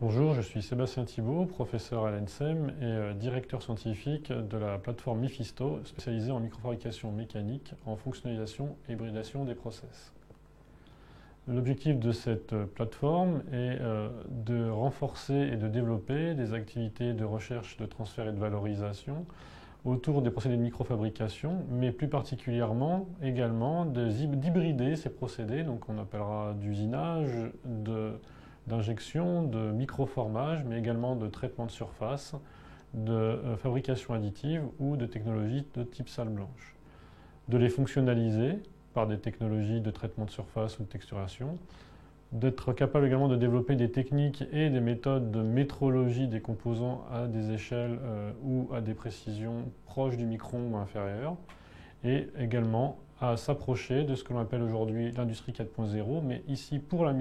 Bonjour, je suis Sébastien Thibault, professeur à l'ENSEM et directeur scientifique de la plateforme Mephisto, spécialisée en microfabrication mécanique, en fonctionnalisation et hybridation des process. L'objectif de cette plateforme est de renforcer et de développer des activités de recherche, de transfert et de valorisation autour des procédés de microfabrication, mais plus particulièrement également d'hybrider ces procédés, donc on appellera d'usinage, d'injection, de microformage, mais également de traitement de surface, de fabrication additive ou de technologies de type salle blanche. De les fonctionnaliser par des technologies de traitement de surface ou de texturation, d'être capable également de développer des techniques et des méthodes de métrologie des composants à des échelles ou à des précisions proches du micron ou inférieures, et également à s'approcher de ce que l'on appelle aujourd'hui l'industrie 4.0, mais ici pour les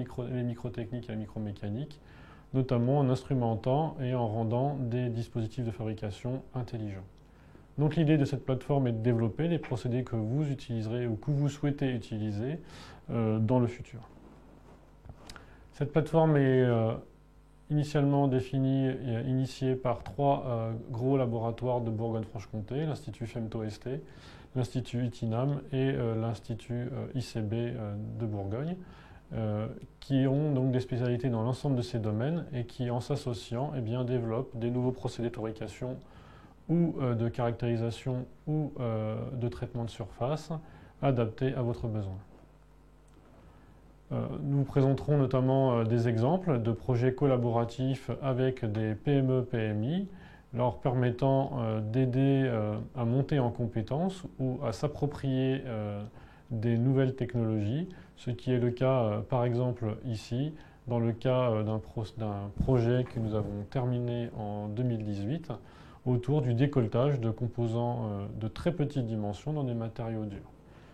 microtechniques et la micromécanique, notamment en instrumentant et en rendant des dispositifs de fabrication intelligents. Donc l'idée de cette plateforme est de développer les procédés que vous utiliserez ou que vous souhaitez utiliser dans le futur. Cette plateforme est initialement définie et initiée par trois gros laboratoires de Bourgogne-Franche-Comté, l'Institut FEMTO-ST, l'Institut ITINAM et l'Institut ICB de Bourgogne, qui ont donc des spécialités dans l'ensemble de ces domaines et qui, en s'associant, développent des nouveaux procédés de fabrication ou de caractérisation ou de traitement de surface adaptés à votre besoin. Nous vous présenterons notamment des exemples de projets collaboratifs avec des PME-PMI, leur permettant d'aider à monter en compétences ou à s'approprier des nouvelles technologies, ce qui est le cas par exemple ici, dans le cas d'un projet que nous avons terminé en 2018 autour du décolletage de composants de très petites dimensions dans des matériaux durs.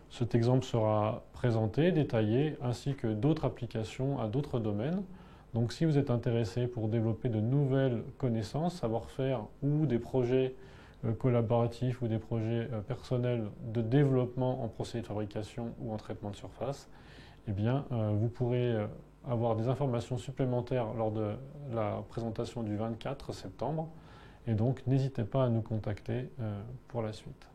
Cet exemple sera présenté, détaillé, ainsi que d'autres applications à d'autres domaines. Donc si vous êtes intéressé pour développer de nouvelles connaissances, savoir-faire ou des projets collaboratifs ou des projets personnels de développement en procédé de fabrication ou en traitement de surface, vous pourrez avoir des informations supplémentaires lors de la présentation du 24 septembre. Et donc n'hésitez pas à nous contacter pour la suite.